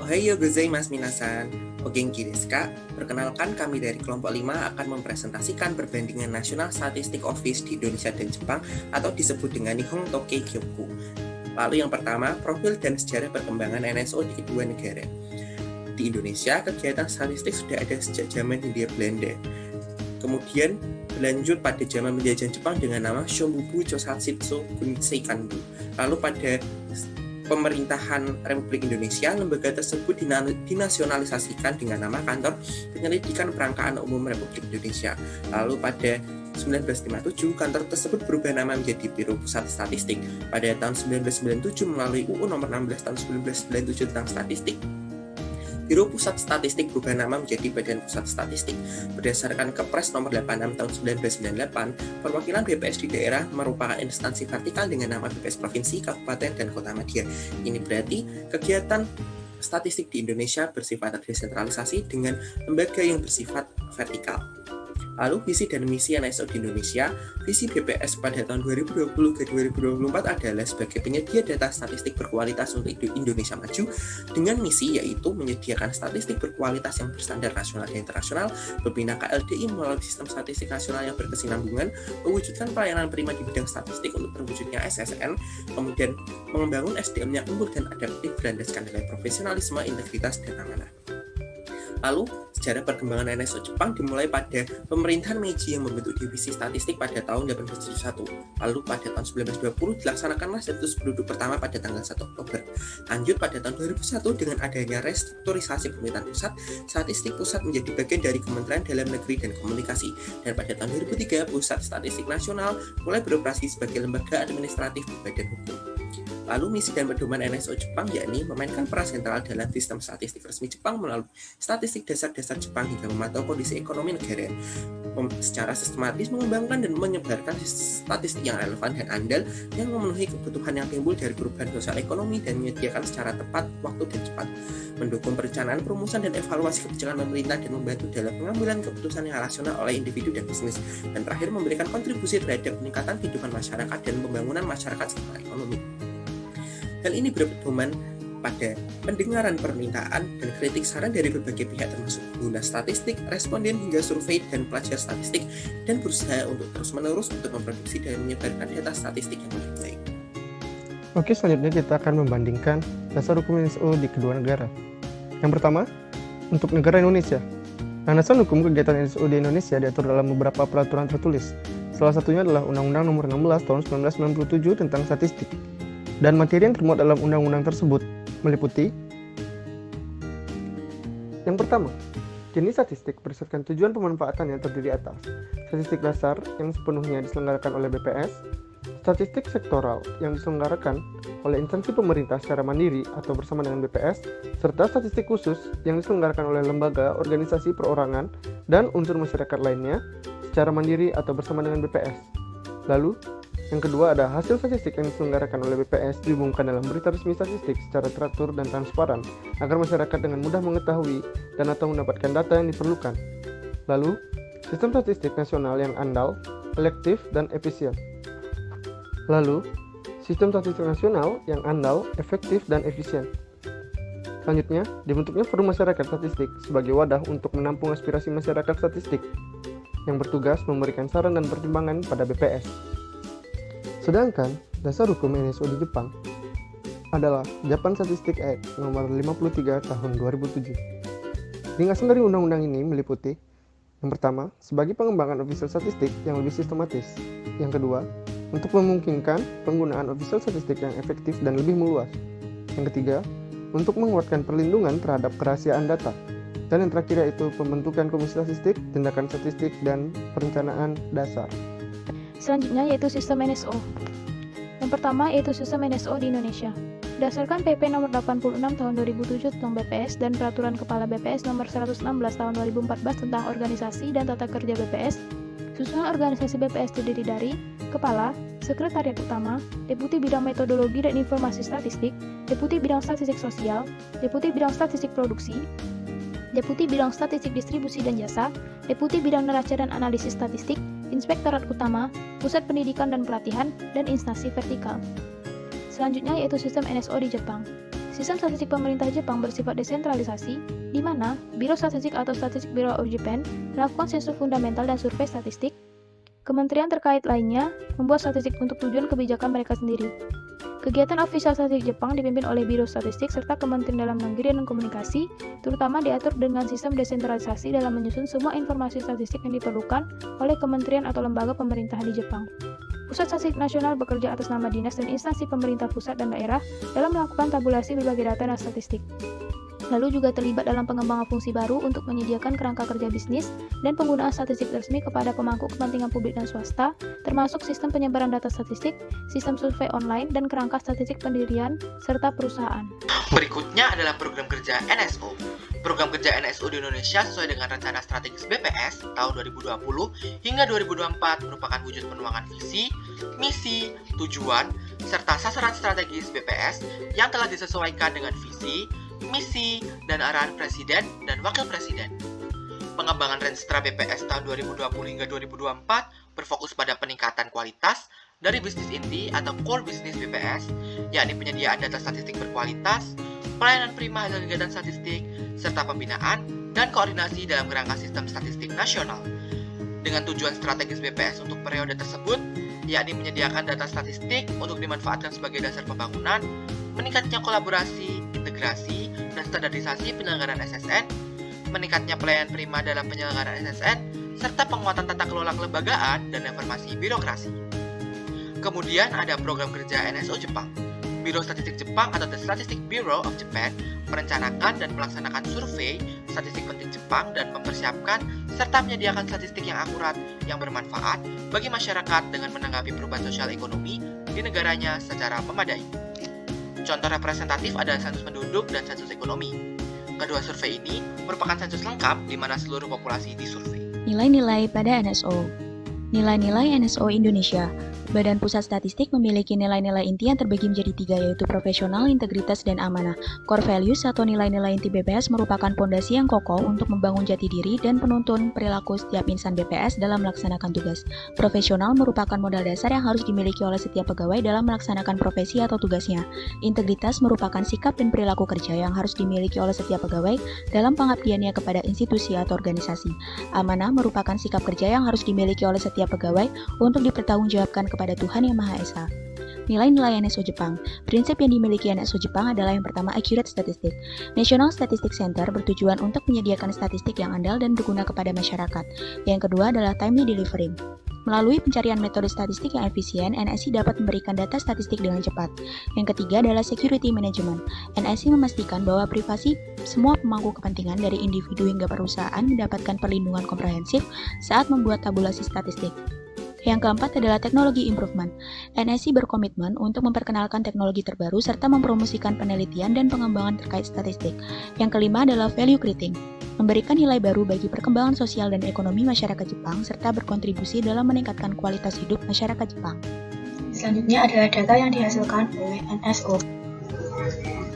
Ohayo gozaimasu minasan. O genki desu ka? Perkenalkan, kami dari kelompok 5 akan mempresentasikan perbandingan National Statistic Office di Indonesia dan Jepang atau disebut dengan Nihon Tokei Kyoku. Lalu yang pertama, profil dan sejarah perkembangan NSO di kedua negara. Di Indonesia, kegiatan statistik sudah ada sejak zaman Hindia Belanda. Kemudian berlanjut pada zaman penjajahan Jepang dengan nama Shombubu Chosatshitsu Kunisei Kanbu. Lalu pada pemerintahan Republik Indonesia, lembaga tersebut dinasionalisasikan dengan nama Kantor Penyelidikan Perangkaan Umum Republik Indonesia. Lalu pada 1957, kantor tersebut berubah nama menjadi Biro Pusat Statistik. Pada tahun 1997 melalui UU Nomor 16 Tahun 1997 tentang Statistik, Biro Pusat Statistik berubah nama menjadi Badan Pusat Statistik. Berdasarkan Kepres Nomor 86 Tahun 1998, perwakilan BPS di daerah merupakan instansi vertikal dengan nama BPS Provinsi, Kabupaten, dan Kota Madya. Ini berarti kegiatan statistik di Indonesia bersifat desentralisasi dengan lembaga yang bersifat vertikal. Lalu visi dan misi NSO di Indonesia. Visi BPS pada tahun 2020 ke 2024 adalah sebagai penyedia data statistik berkualitas untuk Indonesia maju dengan misi yaitu menyediakan statistik berkualitas yang berstandar nasional dan internasional, membina KLDI melalui sistem statistik nasional yang berkesinambungan, mewujudkan pelayanan prima di bidang statistik untuk terwujudnya SSN, kemudian membangun SDM yang unggul dan adaptif berlandaskan nilai profesionalisme, integritas, dan amanah. Lalu, sejarah perkembangan NSO Jepang dimulai pada pemerintahan Meiji yang membentuk divisi statistik pada tahun 1871. Lalu pada tahun 1920 dilaksanakanlah sensus penduduk pertama pada tanggal 1 Oktober. Lanjut pada tahun 2001 dengan adanya restrukturisasi pemerintahan pusat, statistik pusat menjadi bagian dari Kementerian Dalam Negeri dan Komunikasi. Dan pada tahun 2003 Pusat Statistik Nasional mulai beroperasi sebagai lembaga administratif berbadan hukum. Lalu misi dan pedoman NSO Jepang yakni memainkan peran sentral dalam sistem statistik resmi Jepang melalui statistik dasar-dasar Jepang hingga memantau kondisi ekonomi negara. Secara sistematis mengembangkan dan menyebarkan statistik yang relevan dan andal yang memenuhi kebutuhan yang timbul dari perubahan sosial ekonomi dan menyediakan secara tepat waktu dan cepat. Mendukung perencanaan, perumusan, dan evaluasi kebijakan pemerintah dan membantu dalam pengambilan keputusan yang rasional oleh individu dan bisnis. Dan terakhir memberikan kontribusi terhadap peningkatan kehidupan masyarakat dan pembangunan masyarakat serta ekonomi. Hal ini berpedoman pada pendengaran permintaan dan kritik saran dari berbagai pihak termasuk pengguna statistik, responden hingga survei dan pelajar statistik dan berusaha untuk terus-menerus untuk memproduksi dan menyebarkan data statistik yang lebih baik. Oke, selanjutnya kita akan membandingkan dasar hukum NSO di kedua negara. Yang pertama, untuk negara Indonesia. Landasan hukum kegiatan NSO di Indonesia diatur dalam beberapa peraturan tertulis. Salah satunya adalah Undang-Undang Nomor 16 Tahun 1997 tentang Statistik. Dan materi yang termuat dalam undang-undang tersebut meliputi yang pertama, jenis statistik berdasarkan tujuan pemanfaatan yang terdiri atas statistik dasar yang sepenuhnya diselenggarakan oleh BPS, statistik sektoral yang diselenggarakan oleh instansi pemerintah secara mandiri atau bersama dengan BPS, serta statistik khusus yang diselenggarakan oleh lembaga, organisasi, perorangan, dan unsur masyarakat lainnya secara mandiri atau bersama dengan BPS. Lalu, yang kedua ada hasil statistik yang diselenggarakan oleh BPS diumumkan dalam berita resmi statistik secara teratur dan transparan agar masyarakat dengan mudah mengetahui dan atau mendapatkan data yang diperlukan. Lalu, sistem statistik nasional yang andal, efektif, dan efisien. Lalu, sistem statistik nasional yang andal, efektif, dan efisien. Selanjutnya, dibentuknya Forum Masyarakat Statistik sebagai wadah untuk menampung aspirasi masyarakat statistik yang bertugas memberikan saran dan pertimbangan pada BPS. Sedangkan dasar hukum NSO di Jepang adalah Japan Statistic Act nomor 53 tahun 2007. Ringkasan dari undang-undang ini meliputi yang pertama, sebagai pengembangan official statistik yang lebih sistematis. Yang kedua, untuk memungkinkan penggunaan official statistik yang efektif dan lebih meluas. Yang ketiga, untuk menguatkan perlindungan terhadap kerahasiaan data. Dan yang terakhir yaitu pembentukan komisi statistik, tindakan statistik, dan perencanaan dasar. Selanjutnya yaitu sistem NSO. Yang pertama yaitu sistem NSO di Indonesia. Berdasarkan PP nomor 86 tahun 2007 tentang BPS dan Peraturan Kepala BPS nomor 116 tahun 2014 tentang organisasi dan tata kerja BPS, susunan organisasi BPS terdiri dari Kepala, Sekretariat Utama, Deputi Bidang Metodologi dan Informasi Statistik, Deputi Bidang Statistik Sosial, Deputi Bidang Statistik Produksi, Deputi Bidang Statistik Distribusi dan Jasa, Deputi Bidang Neraca dan Analisis Statistik, Inspektorat Utama, Pusat Pendidikan dan Pelatihan, dan instansi vertikal. Selanjutnya yaitu sistem NSO di Jepang. Sistem statistik pemerintah Jepang bersifat desentralisasi, di mana Biro Statistik atau Statistic Bureau of Japan melakukan sensus fundamental dan survei statistik. Kementerian terkait lainnya membuat statistik untuk tujuan kebijakan mereka sendiri. Kegiatan ofisial statistik Jepang dipimpin oleh Biro Statistik serta Kementerian Dalam Negeri dan Komunikasi, terutama diatur dengan sistem desentralisasi dalam menyusun semua informasi statistik yang diperlukan oleh kementerian atau lembaga pemerintahan di Jepang. Pusat Statistik Nasional bekerja atas nama dinas dan instansi pemerintah pusat dan daerah dalam melakukan tabulasi berbagai data dan statistik. Lalu juga terlibat dalam pengembangan fungsi baru untuk menyediakan kerangka kerja bisnis dan penggunaan statistik resmi kepada pemangku kepentingan publik dan swasta, termasuk sistem penyebaran data statistik, sistem survei online, dan kerangka statistik pendirian, serta perusahaan. Berikutnya adalah program kerja NSO. Program kerja NSO di Indonesia sesuai dengan rencana strategis BPS tahun 2020 hingga 2024 merupakan wujud penuangan visi, misi, tujuan, serta sasaran strategis BPS yang telah disesuaikan dengan visi, misi, dan arahan Presiden dan Wakil Presiden. Pengembangan Renstra BPS tahun 2020 hingga 2024 berfokus pada peningkatan kualitas dari bisnis inti atau core business BPS, yakni penyediaan data statistik berkualitas, pelayanan prima hasil kegiatan statistik, serta pembinaan dan koordinasi dalam kerangka sistem statistik nasional. Dengan tujuan strategis BPS untuk periode tersebut, yakni menyediakan data statistik untuk dimanfaatkan sebagai dasar pembangunan, meningkatnya kolaborasi, integrasi, dan standarisasi penyelenggaraan SSN, meningkatnya pelayanan prima dalam penyelenggaraan SSN, serta penguatan tata kelola kelembagaan dan informasi birokrasi. Kemudian ada program kerja NSO Jepang. Biro Statistik Jepang atau The Statistic Bureau of Japan merencanakan dan melaksanakan survei statistik penting Jepang dan mempersiapkan serta menyediakan statistik yang akurat yang bermanfaat bagi masyarakat dengan menanggapi perubahan sosial ekonomi di negaranya secara memadai. Contoh representatif adalah sensus penduduk dan sensus ekonomi. Kedua survei ini merupakan sensus lengkap di mana seluruh populasi disurvei. Nilai-nilai pada NSO. Nilai-nilai NSO Indonesia. Badan Pusat Statistik memiliki nilai-nilai inti yang terbagi menjadi 3, yaitu profesional, integritas, dan amanah. Core values atau nilai-nilai inti BPS merupakan pondasi yang kokoh untuk membangun jati diri dan penuntun perilaku setiap insan BPS dalam melaksanakan tugas. Profesional merupakan modal dasar yang harus dimiliki oleh setiap pegawai dalam melaksanakan profesi atau tugasnya. Integritas merupakan sikap dan perilaku kerja yang harus dimiliki oleh setiap pegawai dalam pengabdiannya kepada institusi atau organisasi. Amanah merupakan sikap kerja yang harus dimiliki oleh setiap pegawai untuk dipertanggungjawabkan kepada Tuhan Yang Maha Esa. Nilai-nilai NSO Jepang. Prinsip yang dimiliki NSO Jepang adalah yang pertama, accurate statistic. National Statistics Center bertujuan untuk menyediakan statistik yang andal dan berguna kepada masyarakat. Yang kedua adalah timely delivering. Melalui pencarian metode statistik yang efisien, NSI dapat memberikan data statistik dengan cepat. Yang ketiga adalah security management. NSI memastikan bahwa privasi semua pemangku kepentingan dari individu hingga perusahaan mendapatkan perlindungan komprehensif saat membuat tabulasi statistik. Yang keempat adalah teknologi improvement. NSI berkomitmen untuk memperkenalkan teknologi terbaru serta mempromosikan penelitian dan pengembangan terkait statistik. Yang kelima adalah value creating, memberikan nilai baru bagi perkembangan sosial dan ekonomi masyarakat Jepang serta berkontribusi dalam meningkatkan kualitas hidup masyarakat Jepang. Selanjutnya adalah data yang dihasilkan oleh NSO.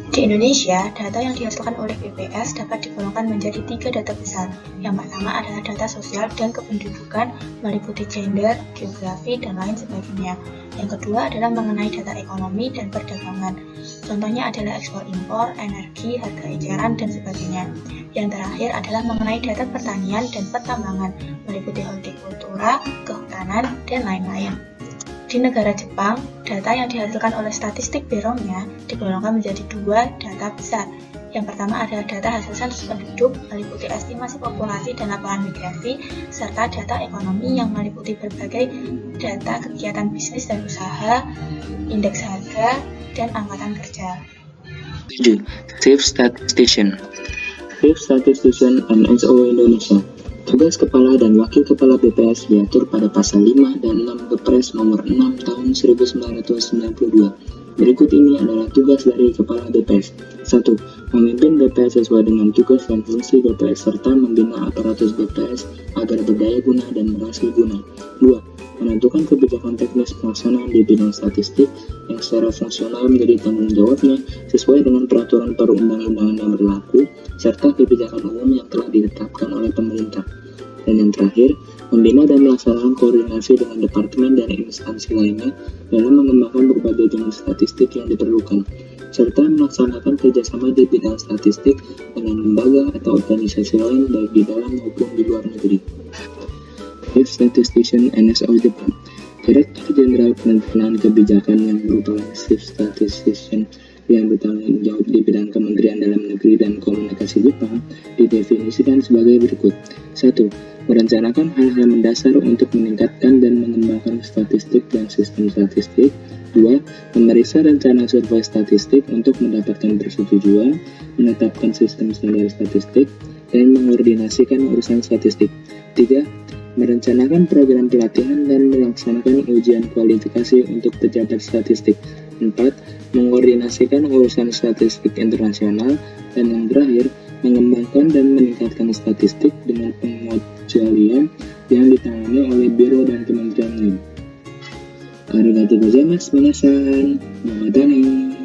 Di Indonesia, data yang dihasilkan oleh BPS dapat digolongkan menjadi 3 data besar. Yang pertama adalah data sosial dan kependudukan, meliputi gender, geografi, dan lain sebagainya. Yang kedua adalah mengenai data ekonomi dan perdagangan. Contohnya adalah ekspor-impor, energi, harga eceran, dan sebagainya. Yang terakhir adalah mengenai data pertanian dan pertambangan, meliputi hortikultura, kehutanan, dan lain-lain. Di negara Jepang, data yang dihasilkan oleh Statistik Bureau-nya digolongkan menjadi 2 data besar. Yang pertama adalah data hasil sensus penduduk, meliputi estimasi populasi dan laporan migrasi, serta data ekonomi yang meliputi berbagai data kegiatan bisnis dan usaha, indeks harga, dan angkatan kerja. 7. Chief Statistician. Chief Statistician NSO Indonesia. Tugas Kepala dan Wakil Kepala BPS diatur pada pasal 5 dan 6 Kepres nomor 6 tahun 1992. Berikut ini adalah tugas dari Kepala BPS. 1. Memimpin BPS sesuai dengan tugas dan fungsi BPS serta membina aparatus BPS agar berdaya guna dan berhasil guna. 2. Menentukan kebijakan teknis pelaksanaan di bidang statistik yang secara fungsional menjadi tanggung jawabnya sesuai dengan peraturan perundang-undangan yang berlaku serta kebijakan umum yang telah ditetapkan oleh pemerintah. Dan yang terakhir, membina dan melaksanakan koordinasi dengan departemen dan instansi lainnya dalam mengembangkan berbagai jenis statistik yang diperlukan. serta melaksanakan kerjasama di bidang statistik dengan lembaga atau organisasi lain baik di dalam maupun di luar negeri. Chief Statistician NSO Jepang. Direktur Jenderal Perencanaan Kebijakan yang merupakan Chief Statistician yang bertanggung jawab di bidang Kementerian Dalam Negeri dan Komunikasi Jepang didefinisikan sebagai berikut. 1. Merencanakan hal-hal mendasar untuk meningkatkan dan mengembangkan statistik dan sistem statistik. 2. Memeriksa rencana survei statistik untuk mendapatkan persetujuan, menetapkan sistem standar statistik, dan mengkoordinasikan urusan statistik. 3. Merencanakan program pelatihan dan melaksanakan ujian kualifikasi untuk pejabat statistik. 4. Mengkoordinasikan urusan statistik internasional. Dan yang terakhir, mengembangkan dan meningkatkan statistik dengan pengecualian yang ditangani oleh biro dan kementerian lain. Arigatou gozaimasu minasan. Mamatane.